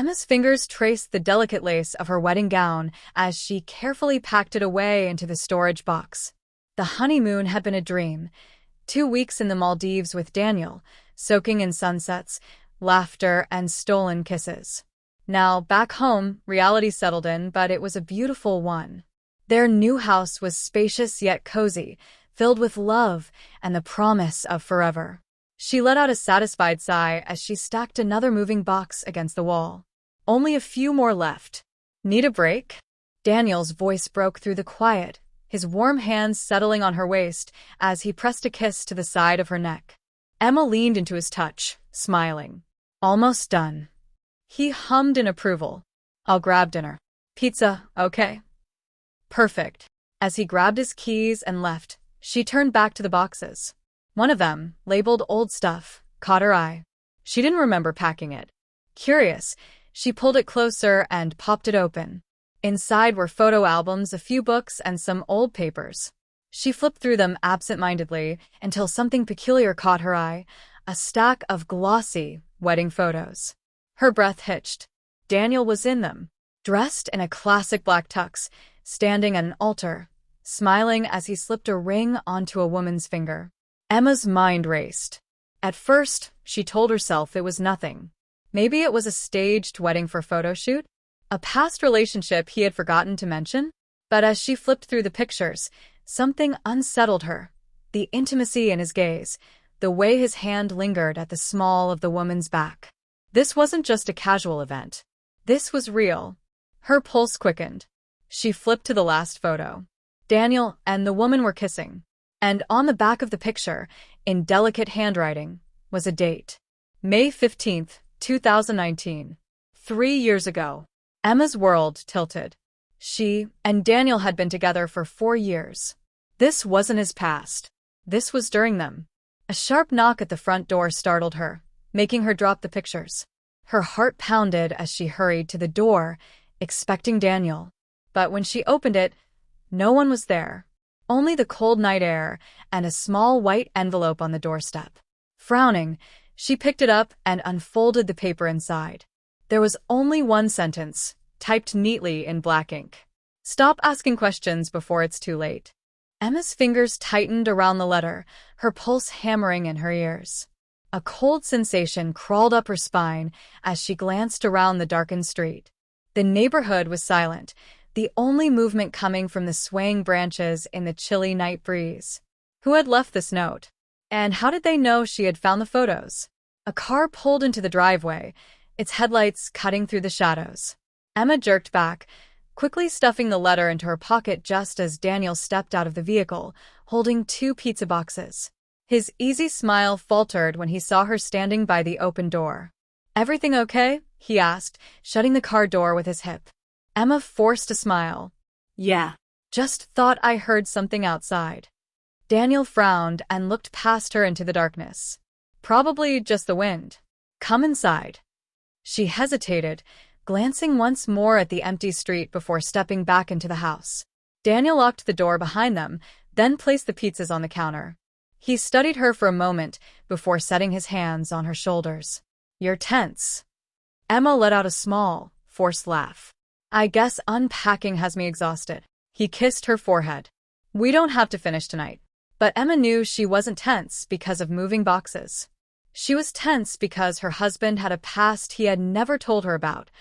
Emma's fingers traced the delicate lace of her wedding gown as she carefully packed it away into the storage box. The honeymoon had been a dream. 2 weeks in the Maldives with Daniel, soaking in sunsets, laughter, and stolen kisses. Now, back home, reality settled in, but it was a beautiful one. Their new house was spacious yet cozy, filled with love and the promise of forever. She let out a satisfied sigh as she stacked another moving box against the wall. Only a few more left. Need a break? Daniel's voice broke through the quiet, his warm hands settling on her waist as he pressed a kiss to the side of her neck. Emma leaned into his touch, smiling. Almost done. He hummed in approval. I'll grab dinner. Pizza, okay? Perfect. As he grabbed his keys and left, she turned back to the boxes. One of them, labeled Old Stuff, caught her eye. She didn't remember packing it. Curious, she pulled it closer and popped it open. Inside were photo albums, a few books, and some old papers. She flipped through them absent-mindedly until something peculiar caught her eye, a stack of glossy wedding photos. Her breath hitched. Daniel was in them, dressed in a classic black tux, standing at an altar, smiling as he slipped a ring onto a woman's finger. Emma's mind raced. At first, she told herself it was nothing. Maybe it was a staged wedding for photo shoot, a past relationship he had forgotten to mention. But as she flipped through the pictures, something unsettled her. The intimacy in his gaze, the way his hand lingered at the small of the woman's back. This wasn't just a casual event. This was real. Her pulse quickened. She flipped to the last photo. Daniel and the woman were kissing. And on the back of the picture, in delicate handwriting, was a date. May 15th, 2019. 3 years ago. Emma's world tilted. She and Daniel had been together for 4 years. This wasn't his past. This was during them. A sharp knock at the front door startled her, making her drop the pictures. Her heart pounded as she hurried to the door, expecting Daniel. But when she opened it, no one was there. Only the cold night air and a small white envelope on the doorstep. Frowning, she picked it up and unfolded the paper inside. There was only one sentence, typed neatly in black ink. Stop asking questions before it's too late. Emma's fingers tightened around the letter, her pulse hammering in her ears. A cold sensation crawled up her spine as she glanced around the darkened street. The neighborhood was silent, the only movement coming from the swaying branches in the chilly night breeze. Who had left this note? And how did they know she had found the photos? A car pulled into the driveway, its headlights cutting through the shadows. Emma jerked back, quickly stuffing the letter into her pocket just as Daniel stepped out of the vehicle, holding 2 pizza boxes. His easy smile faltered when he saw her standing by the open door. Everything okay? He asked, shutting the car door with his hip. Emma forced a smile. Yeah. Just thought I heard something outside. Daniel frowned and looked past her into the darkness. Probably just the wind. Come inside. She hesitated, glancing once more at the empty street before stepping back into the house. Daniel locked the door behind them, then placed the pizzas on the counter. He studied her for a moment before setting his hands on her shoulders. You're tense. Emma let out a small, forced laugh. I guess unpacking has me exhausted. He kissed her forehead. We don't have to finish tonight. But Emma knew she wasn't tense because of moving boxes. She was tense because her husband had a past he had never told her about,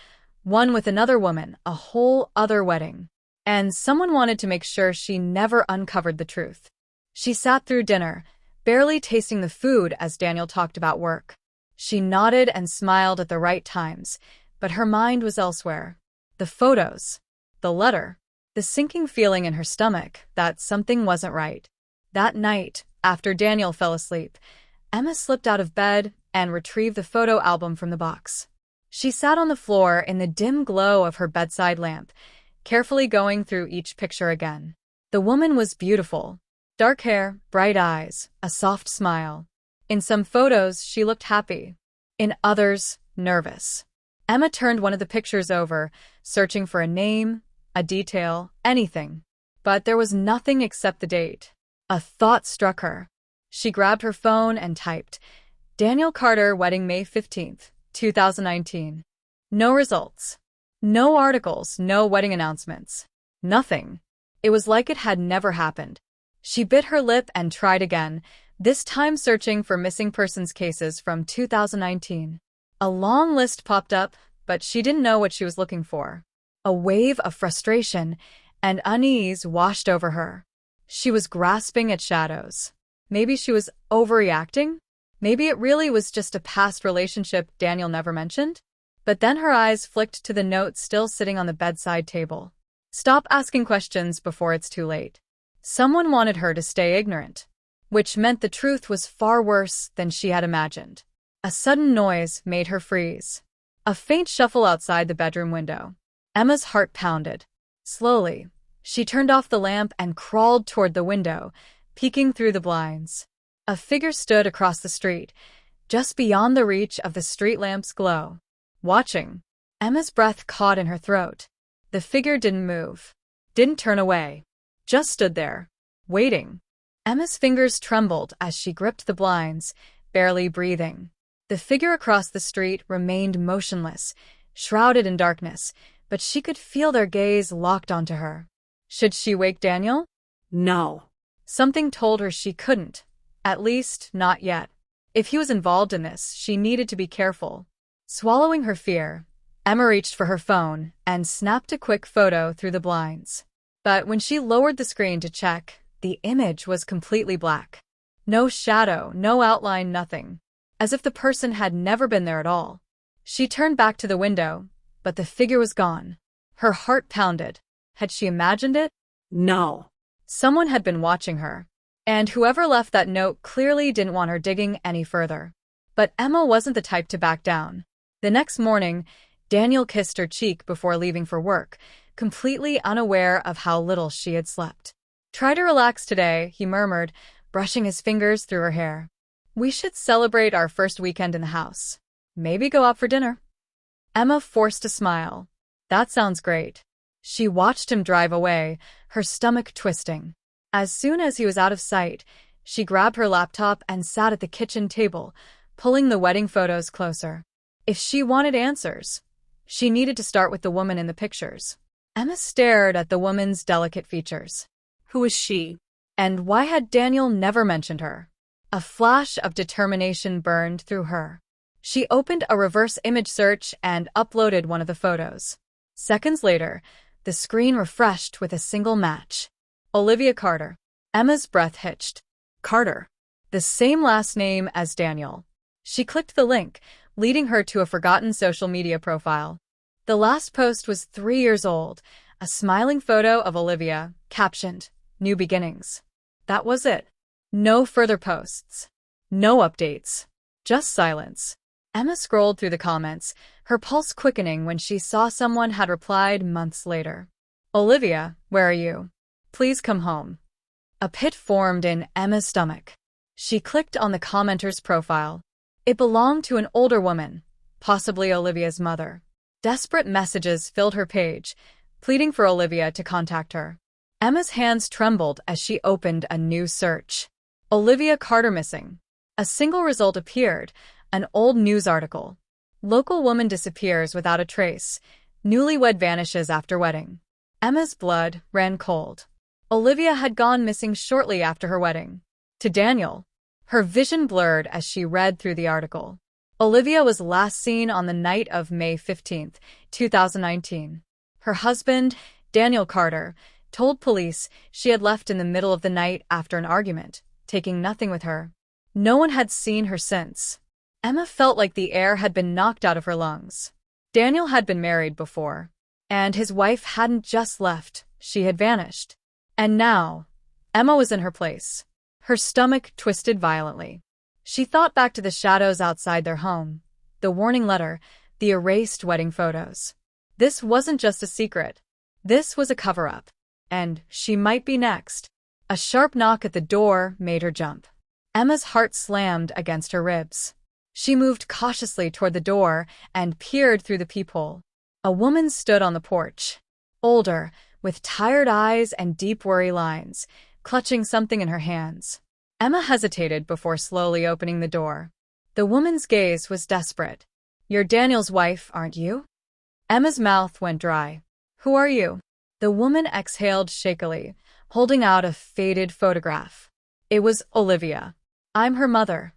one with another woman, a whole other wedding. And someone wanted to make sure she never uncovered the truth. She sat through dinner, barely tasting the food as Daniel talked about work. She nodded and smiled at the right times, but her mind was elsewhere. The photos, the letter, the sinking feeling in her stomach that something wasn't right. That night, after Daniel fell asleep, Emma slipped out of bed and retrieved the photo album from the box. She sat on the floor in the dim glow of her bedside lamp, carefully going through each picture again. The woman was beautiful. Dark hair, bright eyes, a soft smile. In some photos, she looked happy. In others, nervous. Emma turned one of the pictures over, searching for a name, a detail, anything. But there was nothing except the date. A thought struck her. She grabbed her phone and typed, Daniel Carter, wedding May 15th, 2019. No results. No articles, no wedding announcements. Nothing. It was like it had never happened. She bit her lip and tried again, this time searching for missing persons cases from 2019. A long list popped up, but she didn't know what she was looking for. A wave of frustration and unease washed over her. She was grasping at shadows. Maybe she was overreacting? Maybe it really was just a past relationship Daniel never mentioned? But then her eyes flicked to the note still sitting on the bedside table. Stop asking questions before it's too late. Someone wanted her to stay ignorant, which meant the truth was far worse than she had imagined. A sudden noise made her freeze. A faint shuffle outside the bedroom window. Emma's heart pounded. Slowly, she turned off the lamp and crawled toward the window, peeking through the blinds. A figure stood across the street, just beyond the reach of the street lamp's glow. Watching. Emma's breath caught in her throat. The figure didn't move, didn't turn away, just stood there, waiting. Emma's fingers trembled as she gripped the blinds, barely breathing. The figure across the street remained motionless, shrouded in darkness, but she could feel their gaze locked onto her. Should she wake Daniel? No. Something told her she couldn't. At least, not yet. If he was involved in this, she needed to be careful. Swallowing her fear, Emma reached for her phone and snapped a quick photo through the blinds. But when she lowered the screen to check, the image was completely black. No shadow, no outline, nothing. As if the person had never been there at all. She turned back to the window, but the figure was gone. Her heart pounded. Had she imagined it? No. Someone had been watching her. And whoever left that note clearly didn't want her digging any further. But Emma wasn't the type to back down. The next morning, Daniel kissed her cheek before leaving for work, completely unaware of how little she had slept. "Try to relax today," he murmured, brushing his fingers through her hair. "We should celebrate our first weekend in the house. Maybe go out for dinner." Emma forced a smile. "That sounds great." She watched him drive away, her stomach twisting. As soon as he was out of sight, she grabbed her laptop and sat at the kitchen table, pulling the wedding photos closer. If she wanted answers, she needed to start with the woman in the pictures. Emma stared at the woman's delicate features. Who is she? And why had Daniel never mentioned her? A flash of determination burned through her. She opened a reverse image search and uploaded one of the photos. Seconds later, the screen refreshed with a single match. Olivia Carter. Emma's breath hitched. Carter. The same last name as Daniel. She clicked the link, leading her to a forgotten social media profile. The last post was 3 years old, a smiling photo of Olivia, captioned, "New Beginnings." That was it. No further posts. No updates. Just silence. Emma scrolled through the comments, her pulse quickening when she saw someone had replied months later. "Olivia, where are you? Please come home." A pit formed in Emma's stomach. She clicked on the commenter's profile. It belonged to an older woman, possibly Olivia's mother. Desperate messages filled her page, pleading for Olivia to contact her. Emma's hands trembled as she opened a new search. Olivia Carter missing. A single result appeared, an old news article. Local woman disappears without a trace. Newlywed vanishes after wedding. Emma's blood ran cold. Olivia had gone missing shortly after her wedding. To Daniel, her vision blurred as she read through the article. Olivia was last seen on the night of May 15, 2019. Her husband, Daniel Carter, told police she had left in the middle of the night after an argument, taking nothing with her. No one had seen her since. Emma felt like the air had been knocked out of her lungs. Daniel had been married before, and his wife hadn't just left, she had vanished. And now, Emma was in her place. Her stomach twisted violently. She thought back to the shadows outside their home, the warning letter, the erased wedding photos. This wasn't just a secret. This was a cover-up. And she might be next. A sharp knock at the door made her jump. Emma's heart slammed against her ribs. She moved cautiously toward the door and peered through the peephole. A woman stood on the porch. Older, with tired eyes and deep worry lines, clutching something in her hands. Emma hesitated before slowly opening the door. The woman's gaze was desperate. "You're Daniel's wife, aren't you?" Emma's mouth went dry. Who are you? The woman exhaled shakily, holding out a faded photograph. It was Olivia. I'm her mother.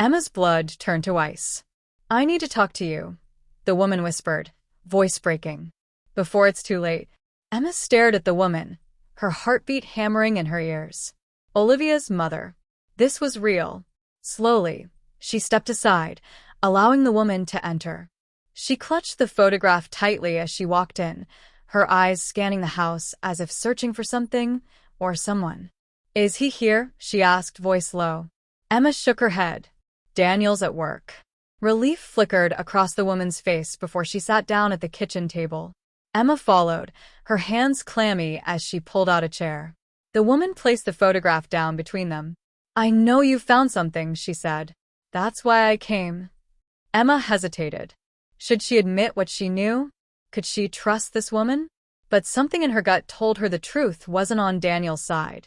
Emma's blood turned to ice. I need to talk to you, the woman whispered, voice breaking. Before it's too late, Emma stared at the woman, her heartbeat hammering in her ears. Olivia's mother. This was real. Slowly, she stepped aside, allowing the woman to enter. She clutched the photograph tightly as she walked in, her eyes scanning the house as if searching for something or someone. Is he here? She asked, voice low. Emma shook her head. Daniel's at work. Relief flickered across the woman's face before she sat down at the kitchen table. Emma followed, her hands clammy as she pulled out a chair. The woman placed the photograph down between them. I know you found something, she said. That's why I came. Emma hesitated. Should she admit what she knew? Could she trust this woman? But something in her gut told her the truth wasn't on Daniel's side.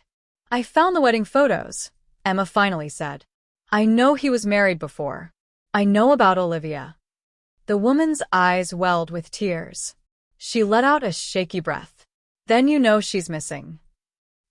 I found the wedding photos, Emma finally said. I know he was married before. I know about Olivia. The woman's eyes welled with tears. She let out a shaky breath. Then you know she's missing.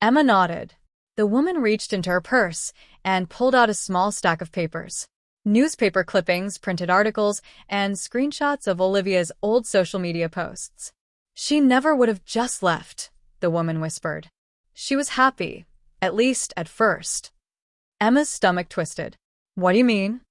Emma nodded. The woman reached into her purse and pulled out a small stack of papers. Newspaper clippings, printed articles, and screenshots of Olivia's old social media posts. She never would have just left, the woman whispered. She was happy, at least at first. Emma's stomach twisted. What do you mean?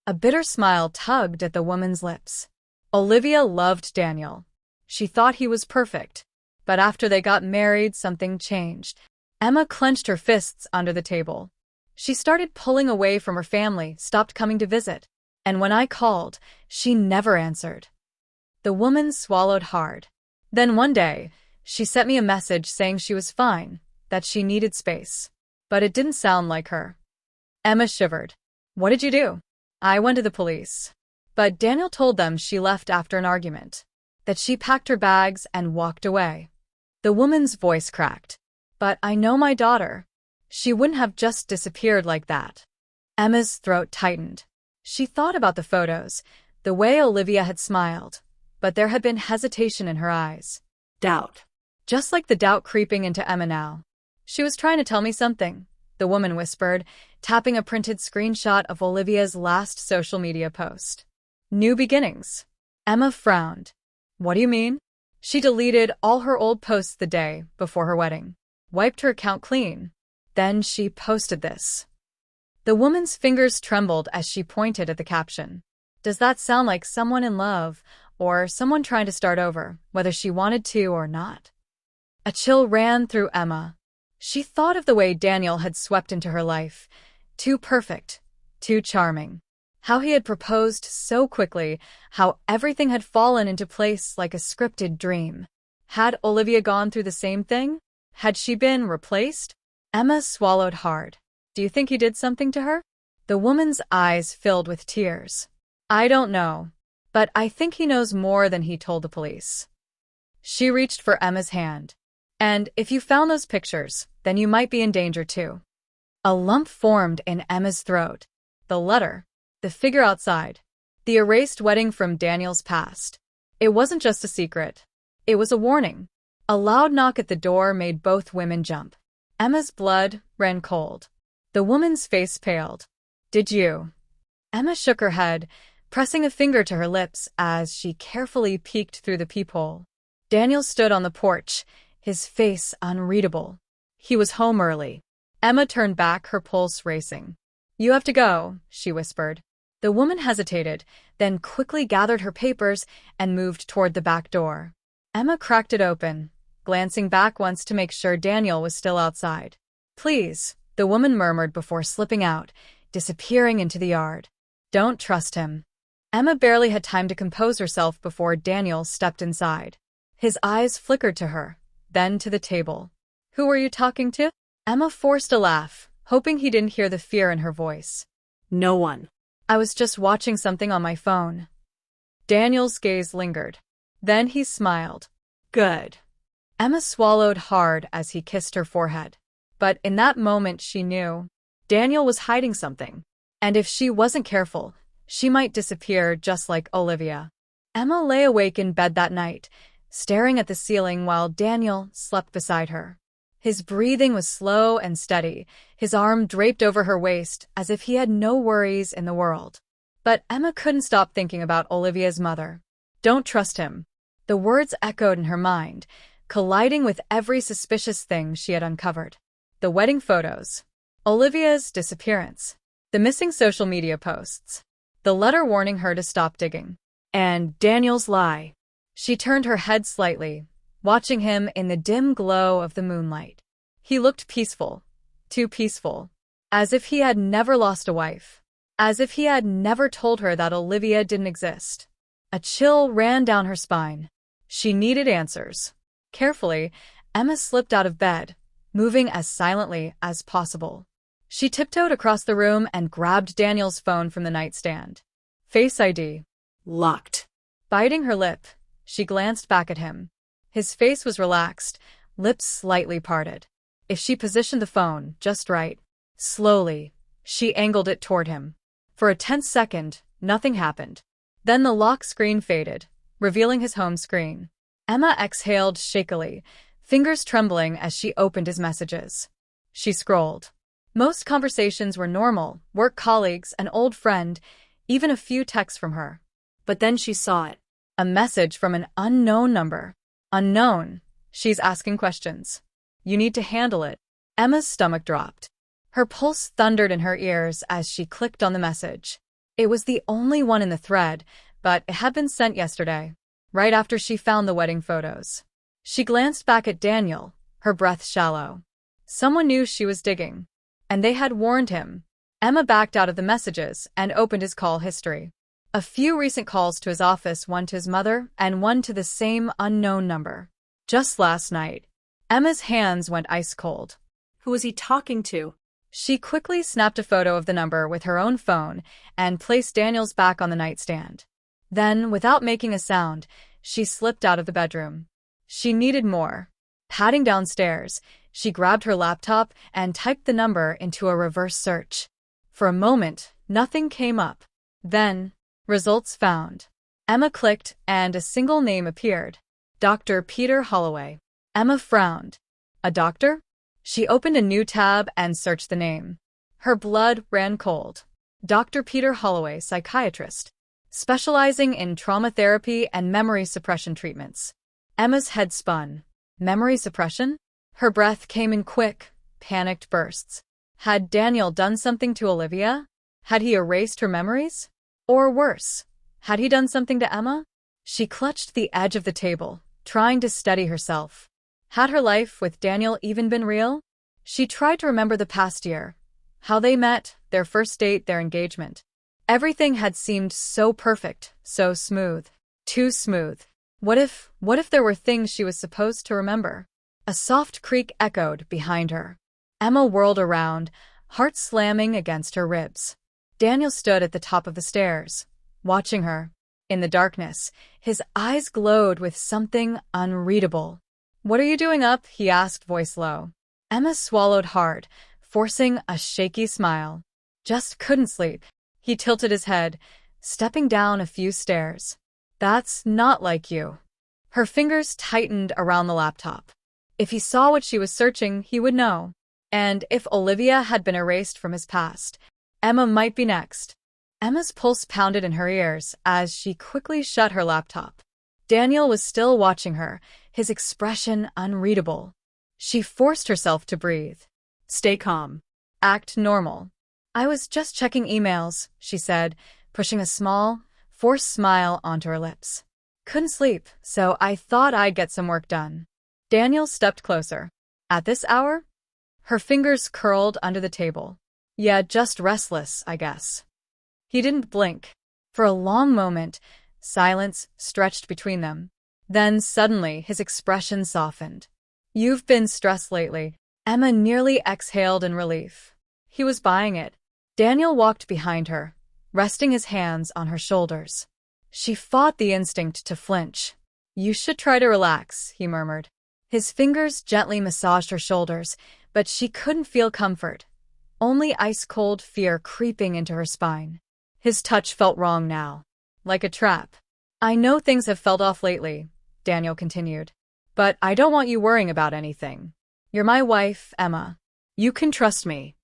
A bitter smile tugged at the woman's lips. Olivia loved Daniel. She thought he was perfect. But after they got married, something changed. Emma clenched her fists under the table. She started pulling away from her family, stopped coming to visit. And when I called, she never answered. The woman swallowed hard. Then one day, she sent me a message saying she was fine, that she needed space. But it didn't sound like her. Emma shivered. What did you do? I went to the police. But Daniel told them she left after an argument. That she packed her bags and walked away. The woman's voice cracked. But I know my daughter. She wouldn't have just disappeared like that. Emma's throat tightened. She thought about the photos, the way Olivia had smiled, but there had been hesitation in her eyes. Doubt. Just like the doubt creeping into Emma now. She was trying to tell me something, the woman whispered, tapping a printed screenshot of Olivia's last social media post. New beginnings. Emma frowned. What do you mean? She deleted all her old posts the day before her wedding. Wiped her account clean. Then she posted this. The woman's fingers trembled as she pointed at the caption. Does that sound like someone in love, or someone trying to start over, whether she wanted to or not? A chill ran through Emma. She thought of the way Daniel had swept into her life. Too perfect, too charming. How he had proposed so quickly, how everything had fallen into place like a scripted dream. Had Olivia gone through the same thing? Had she been replaced? Emma swallowed hard. Do you think he did something to her? The woman's eyes filled with tears. I don't know. But I think he knows more than he told the police. She reached for Emma's hand. And if you found those pictures, then you might be in danger too. A lump formed in Emma's throat. The letter. The figure outside. The erased wedding from Daniel's past. It wasn't just a secret. It was a warning. A loud knock at the door made both women jump. Emma's blood ran cold. The woman's face paled. Did you? Emma shook her head, pressing a finger to her lips as she carefully peeked through the peephole. Daniel stood on the porch, his face unreadable. He was home early. Emma turned back, her pulse racing. You have to go, she whispered. The woman hesitated, then quickly gathered her papers and moved toward the back door. Emma cracked it open, glancing back once to make sure Daniel was still outside. Please, the woman murmured before slipping out, disappearing into the yard. Don't trust him. Emma barely had time to compose herself before Daniel stepped inside. His eyes flickered to her, then to the table. Who were you talking to? Emma forced a laugh, hoping he didn't hear the fear in her voice. No one. I was just watching something on my phone. Daniel's gaze lingered. Then he smiled. Good. Emma swallowed hard as he kissed her forehead. But in that moment she knew. Daniel was hiding something. And if she wasn't careful, she might disappear just like Olivia. Emma lay awake in bed that night, staring at the ceiling while Daniel slept beside her. His breathing was slow and steady, his arm draped over her waist as if he had no worries in the world. But Emma couldn't stop thinking about Olivia's mother. Don't trust him. The words echoed in her mind, colliding with every suspicious thing she had uncovered. The wedding photos, Olivia's disappearance, the missing social media posts, the letter warning her to stop digging, and Daniel's lie. She turned her head slightly, watching him in the dim glow of the moonlight. He looked peaceful, too peaceful, as if he had never lost a wife, as if he had never told her that Olivia didn't exist. A chill ran down her spine. She needed answers. Carefully, Emma slipped out of bed, moving as silently as possible. She tiptoed across the room and grabbed Daniel's phone from the nightstand. Face ID. Locked. Biting her lip, she glanced back at him. His face was relaxed, lips slightly parted. If she positioned the phone just right, slowly, she angled it toward him. For a tense second, nothing happened. Then the lock screen faded, revealing his home screen. Emma exhaled shakily, fingers trembling as she opened his messages. She scrolled. Most conversations were normal, work colleagues, an old friend, even a few texts from her. But then she saw it. A message from an unknown number. Unknown. She's asking questions. You need to handle it. Emma's stomach dropped. Her pulse thundered in her ears as she clicked on the message. It was the only one in the thread, but it had been sent yesterday, right after she found the wedding photos. She glanced back at Daniel, her breath shallow. Someone knew she was digging, and they had warned him. Emma backed out of the messages and opened his call history. A few recent calls to his office, one to his mother and one to the same unknown number. Just last night. Emma's hands went ice cold. Who was he talking to? She quickly snapped a photo of the number with her own phone and placed Daniel's back on the nightstand. Then, without making a sound, she slipped out of the bedroom. She needed more. Padding downstairs, she grabbed her laptop and typed the number into a reverse search. For a moment, nothing came up. Then, results found. Emma clicked and a single name appeared. Dr. Peter Holloway. Emma frowned. A doctor? She opened a new tab and searched the name. Her blood ran cold. Dr. Peter Holloway, psychiatrist, specializing in trauma therapy and memory suppression treatments. Emma's head spun. Memory suppression? Her breath came in quick, panicked bursts. Had Daniel done something to Olivia? Had he erased her memories? Or worse, had he done something to Emma? She clutched the edge of the table, trying to steady herself. Had her life with Daniel even been real? She tried to remember the past year. How they met, their first date, their engagement. Everything had seemed so perfect, so smooth. Too smooth. What if there were things she was supposed to remember? A soft creak echoed behind her. Emma whirled around, heart slamming against her ribs. Daniel stood at the top of the stairs, watching her. In the darkness, his eyes glowed with something unreadable. "What are you doing up?" he asked, voice low. Emma swallowed hard, forcing a shaky smile. "Just couldn't sleep." He tilted his head, stepping down a few stairs. "That's not like you." Her fingers tightened around the laptop. If he saw what she was searching, he would know. And if Olivia had been erased from his past, Emma might be next. Emma's pulse pounded in her ears as she quickly shut her laptop. Daniel was still watching her, his expression unreadable. She forced herself to breathe. Stay calm. Act normal. "I was just checking emails," she said, pushing a small, forced smile onto her lips. "Couldn't sleep, so I thought I'd get some work done." Daniel stepped closer. "At this hour?" Her fingers curled under the table. "Yeah, just restless, I guess." He didn't blink. For a long moment, silence stretched between them. Then suddenly his expression softened. "You've been stressed lately." Emma nearly exhaled in relief. He was buying it. Daniel walked behind her, resting his hands on her shoulders. She fought the instinct to flinch. "You should try to relax," he murmured. His fingers gently massaged her shoulders, but she couldn't feel comfort. Only ice-cold fear creeping into her spine. His touch felt wrong now. Like a trap. I know things have felt off lately, Daniel continued. But I don't want you worrying about anything. You're my wife, Emma. You can trust me.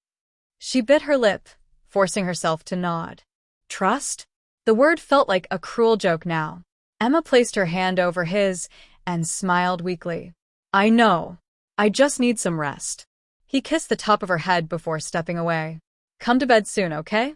She bit her lip, forcing herself to nod. Trust? The word felt like a cruel joke now. Emma placed her hand over his and smiled weakly. I know. I just need some rest. He kissed the top of her head before stepping away. Come to bed soon, okay?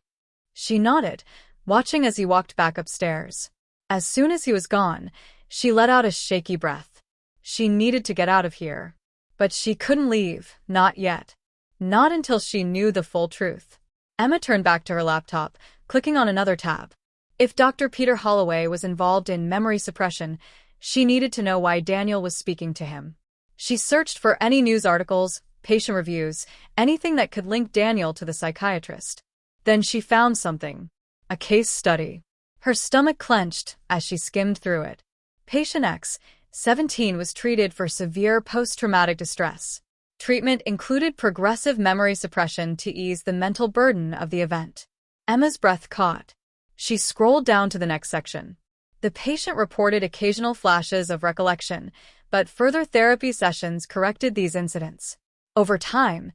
She nodded, watching as he walked back upstairs. As soon as he was gone, she let out a shaky breath. She needed to get out of here. But she couldn't leave, not yet. Not until she knew the full truth. Emma turned back to her laptop, clicking on another tab. If Dr. Peter Holloway was involved in memory suppression, she needed to know why Daniel was speaking to him. She searched for any news articles, patient reviews, anything that could link Daniel to the psychiatrist. Then she found something. A case study. Her stomach clenched as she skimmed through it. Patient X, 17, was treated for severe post-traumatic distress. Treatment included progressive memory suppression to ease the mental burden of the event. Emma's breath caught. She scrolled down to the next section. The patient reported occasional flashes of recollection, but further therapy sessions corrected these incidents. Over time,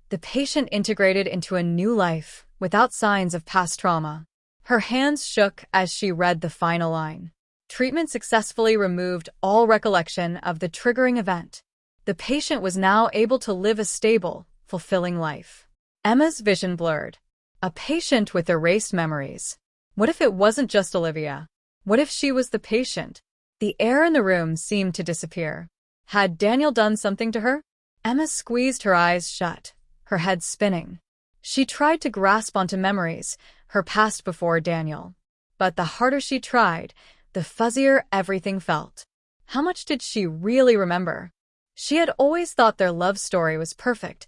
the patient integrated into a new life without signs of past trauma. Her hands shook as she read the final line. Treatment successfully removed all recollection of the triggering event. The patient was now able to live a stable, fulfilling life. Emma's vision blurred. A patient with erased memories. What if it wasn't just Olivia? What if she was the patient? The air in the room seemed to disappear. Had Daniel done something to her? Emma squeezed her eyes shut, her head spinning. She tried to grasp onto memories, her past before Daniel. But the harder she tried, the fuzzier everything felt. How much did she really remember? She had always thought their love story was perfect,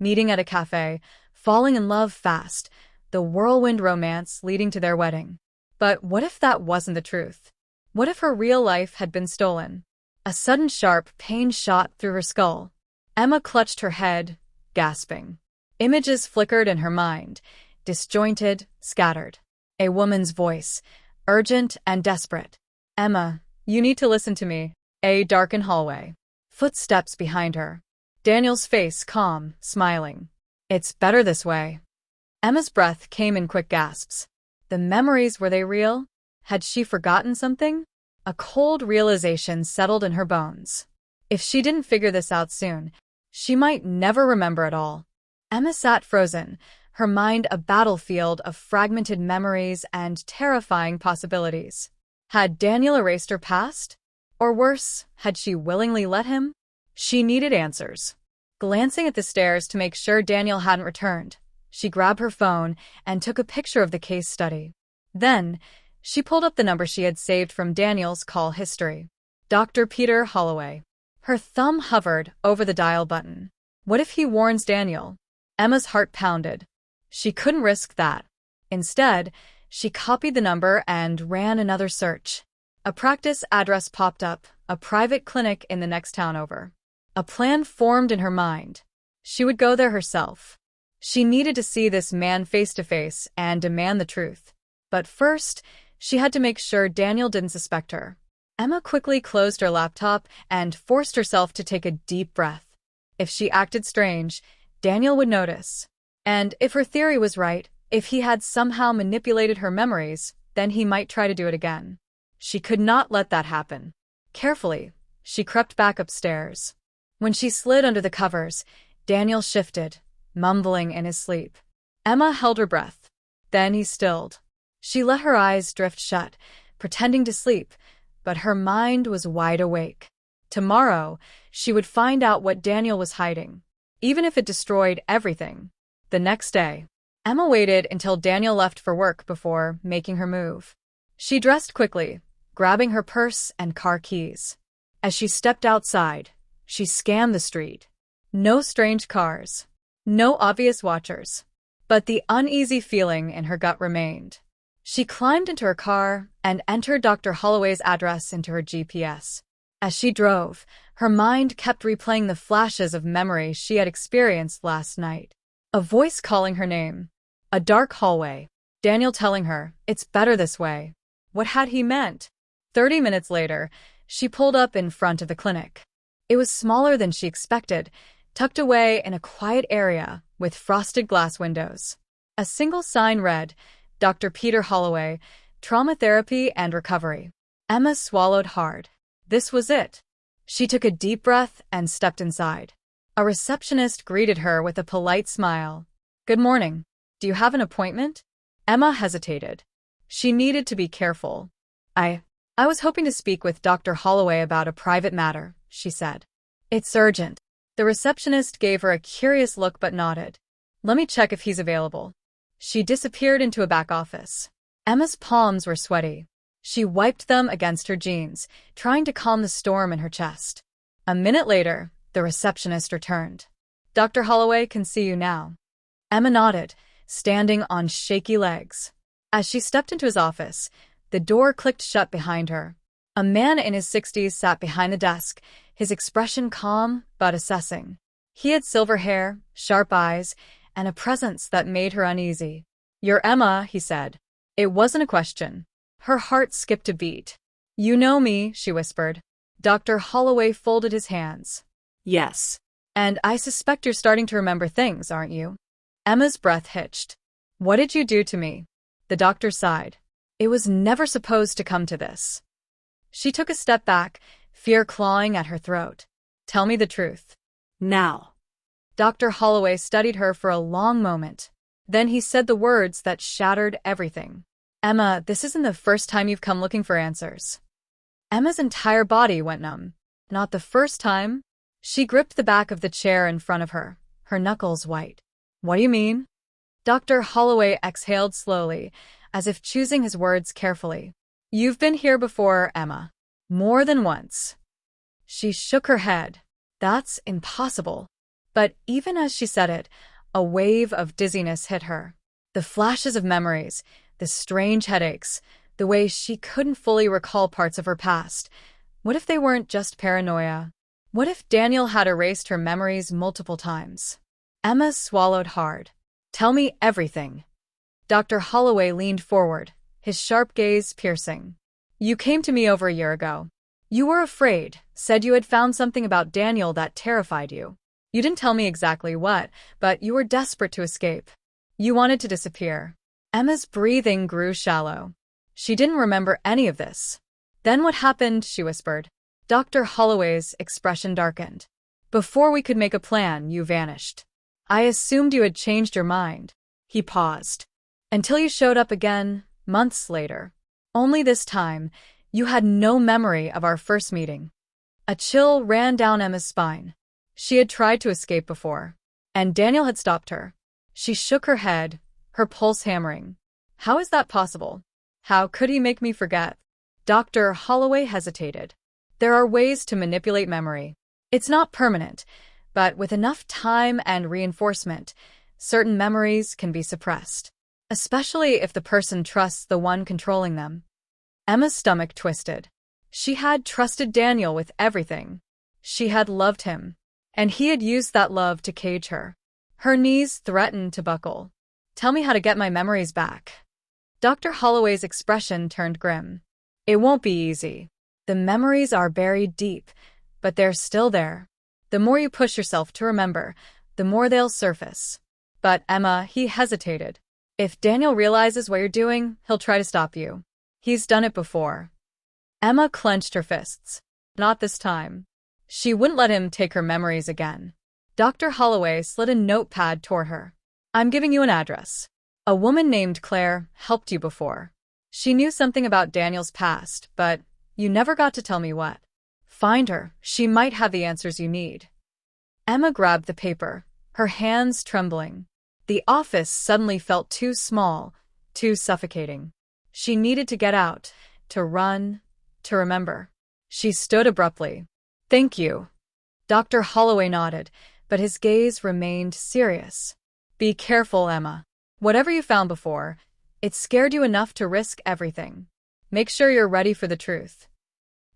meeting at a cafe, falling in love fast, the whirlwind romance leading to their wedding. But what if that wasn't the truth? What if her real life had been stolen? A sudden sharp pain shot through her skull. Emma clutched her head, gasping. Images flickered in her mind, disjointed, scattered. A woman's voice, urgent and desperate. Emma, you need to listen to me. A darkened hallway. Footsteps behind her. Daniel's face calm, smiling. It's better this way. Emma's breath came in quick gasps. The memories, were they real? Had she forgotten something? A cold realization settled in her bones. If she didn't figure this out soon, she might never remember it all. Emma sat frozen, her mind a battlefield of fragmented memories and terrifying possibilities. Had Daniel erased her past? Or worse, had she willingly let him? She needed answers. Glancing at the stairs to make sure Daniel hadn't returned, she grabbed her phone and took a picture of the case study. Then, she pulled up the number she had saved from Daniel's call history. Dr. Peter Holloway. Her thumb hovered over the dial button. What if he warns Daniel? Emma's heart pounded. She couldn't risk that. Instead, she copied the number and ran another search. A practice address popped up, a private clinic in the next town over. A plan formed in her mind. She would go there herself. She needed to see this man face to face and demand the truth. But first, she had to make sure Daniel didn't suspect her. Emma quickly closed her laptop and forced herself to take a deep breath. If she acted strange, Daniel would notice. And if her theory was right, if he had somehow manipulated her memories, then he might try to do it again. She could not let that happen. Carefully, she crept back upstairs. When she slid under the covers, Daniel shifted, mumbling in his sleep. Emma held her breath. Then he stilled. She let her eyes drift shut, pretending to sleep, but her mind was wide awake. Tomorrow, she would find out what Daniel was hiding, even if it destroyed everything. The next day, Emma waited until Daniel left for work before making her move. She dressed quickly, grabbing her purse and car keys. As she stepped outside, she scanned the street. No strange cars. No obvious watchers. But the uneasy feeling in her gut remained. She climbed into her car and entered Dr. Holloway's address into her GPS. As she drove, her mind kept replaying the flashes of memory she had experienced last night. A voice calling her name. A dark hallway. Daniel telling her, it's better this way. What had he meant? 30 minutes later, she pulled up in front of the clinic. It was smaller than she expected, tucked away in a quiet area with frosted glass windows. A single sign read, Dr. Peter Holloway, Trauma Therapy and Recovery. Emma swallowed hard. This was it. She took a deep breath and stepped inside. A receptionist greeted her with a polite smile. Good morning. Do you have an appointment? Emma hesitated. She needed to be careful. I was hoping to speak with Dr. Holloway about a private matter, she said. It's urgent. The receptionist gave her a curious look but nodded. Let me check if he's available. She disappeared into a back office. Emma's palms were sweaty. She wiped them against her jeans, trying to calm the storm in her chest. A minute later, the receptionist returned. Dr. Holloway can see you now. Emma nodded, standing on shaky legs. As she stepped into his office, the door clicked shut behind her. A man in his 60s sat behind the desk, his expression calm but assessing. He had silver hair, sharp eyes, and a presence that made her uneasy. You're Emma, he said. It wasn't a question. Her heart skipped a beat. You know me, she whispered. Dr. Holloway folded his hands. Yes. And I suspect you're starting to remember things, aren't you? Emma's breath hitched. What did you do to me? The doctor sighed. It was never supposed to come to this. She took a step back, fear clawing at her throat. Tell me the truth. Now. Dr. Holloway studied her for a long moment. Then he said the words that shattered everything. Emma, this isn't the first time you've come looking for answers. Emma's entire body went numb. Not the first time. She gripped the back of the chair in front of her, her knuckles white. What do you mean? Dr. Holloway exhaled slowly, as if choosing his words carefully. You've been here before, Emma. More than once. She shook her head. That's impossible. But even as she said it, a wave of dizziness hit her. The flashes of memories, the strange headaches, the way she couldn't fully recall parts of her past. What if they weren't just paranoia? What if Daniel had erased her memories multiple times? Emma swallowed hard. Tell me everything. Dr. Holloway leaned forward, his sharp gaze piercing. You came to me over a year ago. You were afraid, said you had found something about Daniel that terrified you. You didn't tell me exactly what, but you were desperate to escape. You wanted to disappear. Emma's breathing grew shallow. She didn't remember any of this. Then what happened, she whispered. Dr. Holloway's expression darkened. Before we could make a plan, you vanished. I assumed you had changed your mind. He paused. Until you showed up again, months later. Only this time, you had no memory of our first meeting. A chill ran down Emma's spine. She had tried to escape before, and Daniel had stopped her. She shook her head, her pulse hammering. How is that possible? How could he make me forget? Dr. Holloway hesitated. There are ways to manipulate memory. It's not permanent, but with enough time and reinforcement, certain memories can be suppressed, especially if the person trusts the one controlling them. Emma's stomach twisted. She had trusted Daniel with everything. She had loved him, and he had used that love to cage her. Her knees threatened to buckle. Tell me how to get my memories back. Dr. Holloway's expression turned grim. It won't be easy. The memories are buried deep, but they're still there. The more you push yourself to remember, the more they'll surface. But Emma, he hesitated. If Daniel realizes what you're doing, he'll try to stop you. He's done it before. Emma clenched her fists. Not this time. She wouldn't let him take her memories again. Dr. Holloway slid a notepad toward her. I'm giving you an address. A woman named Claire helped you before. She knew something about Daniel's past, but you never got to tell me what. Find her. She might have the answers you need. Emma grabbed the paper, her hands trembling. The office suddenly felt too small, too suffocating. She needed to get out, to run, to remember. She stood abruptly. Thank you. Dr. Holloway nodded, but his gaze remained serious. Be careful, Emma. Whatever you found before, it scared you enough to risk everything. Make sure you're ready for the truth.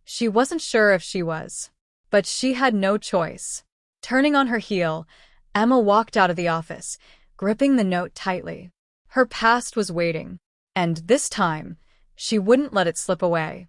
She wasn't sure if she was, but she had no choice. Turning on her heel, Emma walked out of the office, gripping the note tightly. Her past was waiting, and this time, she wouldn't let it slip away.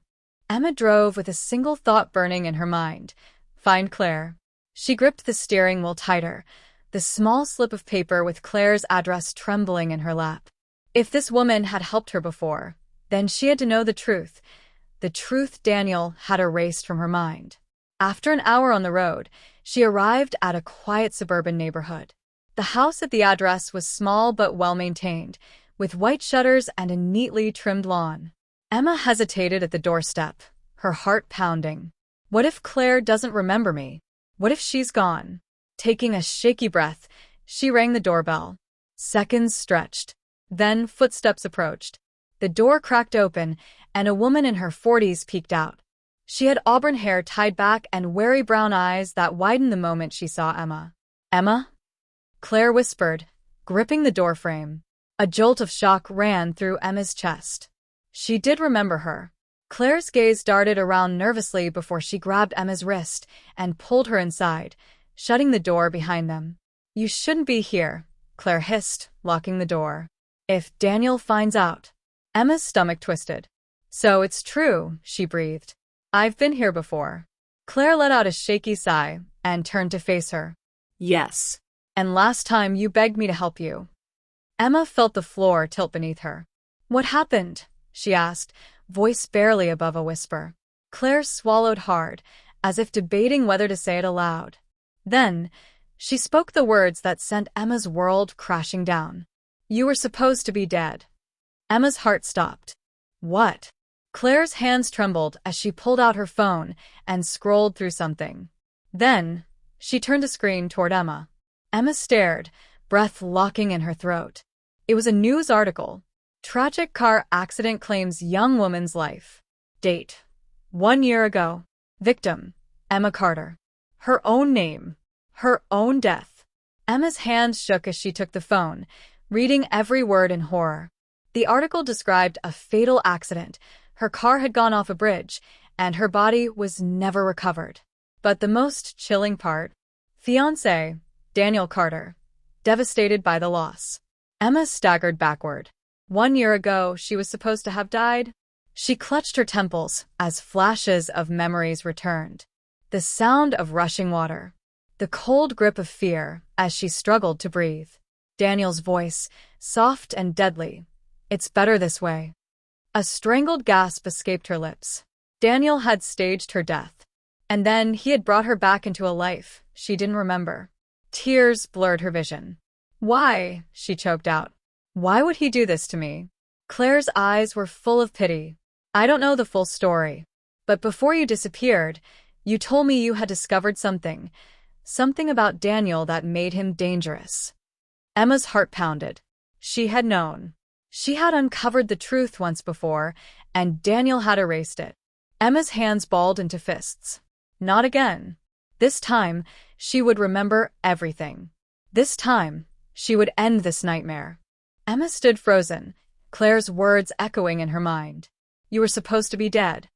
Emma drove with a single thought burning in her mind: find Claire. She gripped the steering wheel tighter, the small slip of paper with Claire's address trembling in her lap. If this woman had helped her before, then she had to know the truth Daniel had erased from her mind. After an hour on the road, she arrived at a quiet suburban neighborhood. The house at the address was small but well-maintained, with white shutters and a neatly trimmed lawn. Emma hesitated at the doorstep, her heart pounding. What if Claire doesn't remember me? What if she's gone? Taking a shaky breath, she rang the doorbell. Seconds stretched. Then footsteps approached. The door cracked open, and a woman in her 40s peeked out. She had auburn hair tied back and wary brown eyes that widened the moment she saw Emma. "Emma?" Claire whispered, gripping the doorframe. A jolt of shock ran through Emma's chest. She did remember her. Claire's gaze darted around nervously before she grabbed Emma's wrist and pulled her inside, shutting the door behind them. "You shouldn't be here," Claire hissed, locking the door. "If Daniel finds out." Emma's stomach twisted. "So it's true," she breathed. "I've been here before." Claire let out a shaky sigh and turned to face her. Yes. "And last time you begged me to help you." Emma felt the floor tilt beneath her. "What happened?" she asked, voice barely above a whisper. Claire swallowed hard, as if debating whether to say it aloud. Then, she spoke the words that sent Emma's world crashing down. "You were supposed to be dead." Emma's heart stopped. "What?" Claire's hands trembled as she pulled out her phone and scrolled through something. Then, she turned the screen toward Emma. Emma stared, breath locking in her throat. It was a news article. Tragic car accident claims young woman's life. Date: 1 year ago. Victim: Emma Carter. Her own name. Her own death. Emma's hands shook as she took the phone, reading every word in horror. The article described a fatal accident. Her car had gone off a bridge, and her body was never recovered. But the most chilling part: fiancé, Daniel Carter, devastated by the loss. Emma staggered backward. 1 year ago, she was supposed to have died. She clutched her temples as flashes of memories returned. The sound of rushing water. The cold grip of fear as she struggled to breathe. Daniel's voice, soft and deadly. "It's better this way." A strangled gasp escaped her lips. Daniel had staged her death. And then he had brought her back into a life she didn't remember. Tears blurred her vision. "Why?" she choked out. "Why would he do this to me?" Claire's eyes were full of pity. "I don't know the full story. But before you disappeared, you told me you had discovered something about Daniel that made him dangerous." Emma's heart pounded. She had known. She had uncovered the truth once before, and Daniel had erased it. Emma's hands balled into fists. Not again. This time, she would remember everything. This time, she would end this nightmare. Emma stood frozen, Claire's words echoing in her mind. "You were supposed to be dead."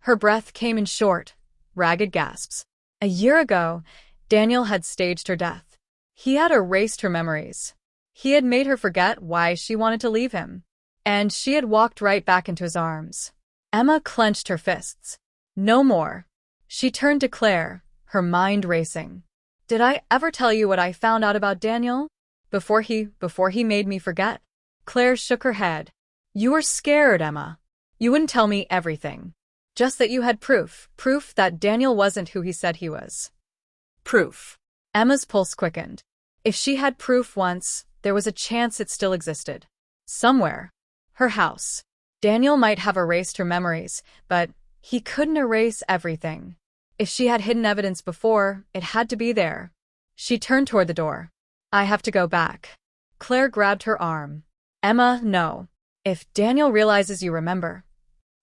Her breath came in short, ragged gasps. A year ago, Daniel had staged her death. He had erased her memories. He had made her forget why she wanted to leave him. And she had walked right back into his arms. Emma clenched her fists. No more. She turned to Claire, her mind racing. "Did I ever tell you what I found out about Daniel? Before he made me forget?" Claire shook her head. "You were scared, Emma. You wouldn't tell me everything. Just that you had proof that Daniel wasn't who he said he was." Proof. Emma's pulse quickened. If she had proof once, there was a chance it still existed. Somewhere. Her house. Daniel might have erased her memories, but he couldn't erase everything. If she had hidden evidence before, it had to be there. She turned toward the door. "I have to go back." Claire grabbed her arm. "Emma, no. If Daniel realizes you remember."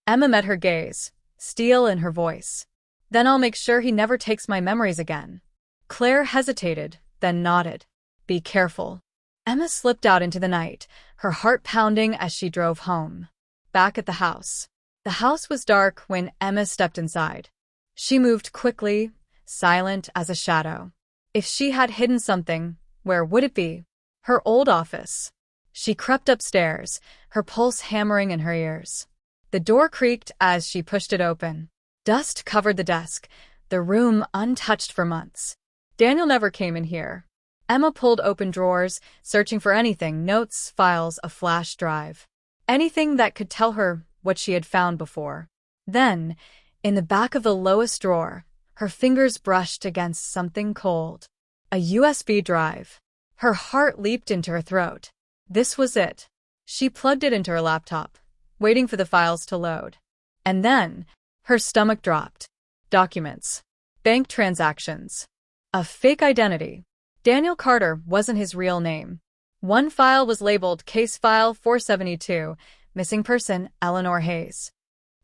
Emma met her gaze, steel in her voice. "Then I'll make sure he never takes my memories again." Claire hesitated, then nodded. "Be careful." Emma slipped out into the night, her heart pounding as she drove home. Back at the house. The house was dark when Emma stepped inside. She moved quickly, silent as a shadow. If she had hidden something, where would it be? Her old office. She crept upstairs, her pulse hammering in her ears. The door creaked as she pushed it open. Dust covered the desk, the room untouched for months. Daniel never came in here. Emma pulled open drawers, searching for anything, notes, files, a flash drive. Anything that could tell her what she had found before. Then, in the back of the lowest drawer, her fingers brushed against something cold. A USB drive. Her heart leaped into her throat. This was it. She plugged it into her laptop, waiting for the files to load. And then, her stomach dropped. Documents. Bank transactions. A fake identity. Daniel Carter wasn't his real name. One file was labeled Case File 472, Missing Person Eleanor Hayes.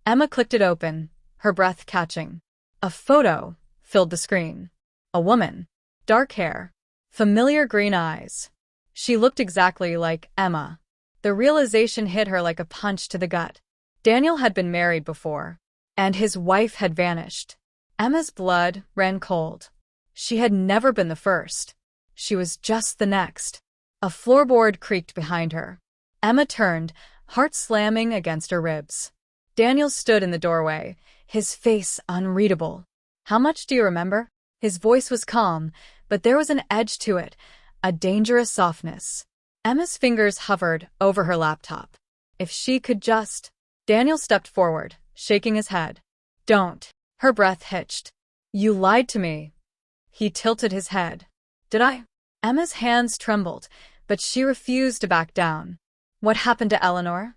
Emma clicked it open, her breath catching. A photo filled the screen. A woman. Dark hair. Familiar green eyes. She looked exactly like Emma. The realization hit her like a punch to the gut. Daniel had been married before, and his wife had vanished. Emma's blood ran cold. She had never been the first. She was just the next. A floorboard creaked behind her. Emma turned, heart slamming against her ribs. Daniel stood in the doorway, his face unreadable. "How much do you remember?" His voice was calm, but there was an edge to it, a dangerous softness. Emma's fingers hovered over her laptop. If she could just... Daniel stepped forward, shaking his head. "Don't." Her breath hitched. "You lied to me." He tilted his head. "Did I?" Emma's hands trembled, but she refused to back down. "What happened to Eleanor?"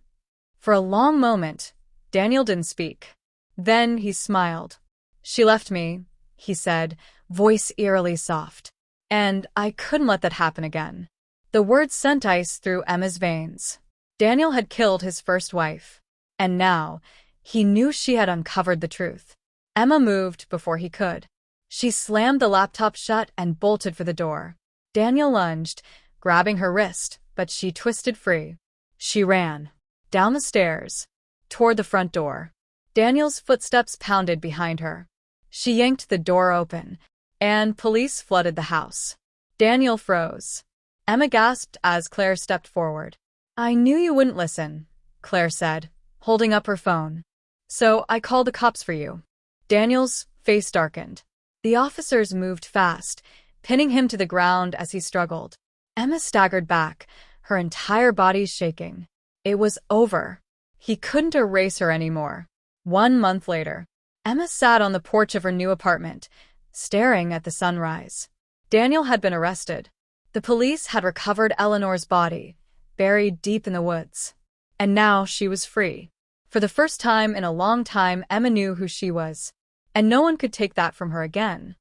For a long moment, Daniel didn't speak. Then he smiled. "She left me," he said, voice eerily soft. "And I couldn't let that happen again." The words sent ice through Emma's veins. Daniel had killed his first wife. And now, he knew she had uncovered the truth. Emma moved before he could. She slammed the laptop shut and bolted for the door. Daniel lunged, grabbing her wrist, but she twisted free. She ran. Down the stairs. Toward the front door. Daniel's footsteps pounded behind her. She yanked the door open, and police flooded the house. Daniel froze. Emma gasped as Claire stepped forward. "I knew you wouldn't listen," Claire said, holding up her phone. "So I called the cops for you." Daniel's face darkened. The officers moved fast, pinning him to the ground as he struggled. Emma staggered back, her entire body shaking. It was over. He couldn't erase her anymore. 1 month later, Emma sat on the porch of her new apartment, staring at the sunrise. Daniel had been arrested. The police had recovered Eleanor's body, buried deep in the woods. And now she was free. For the first time in a long time, Emma knew who she was. And no one could take that from her again.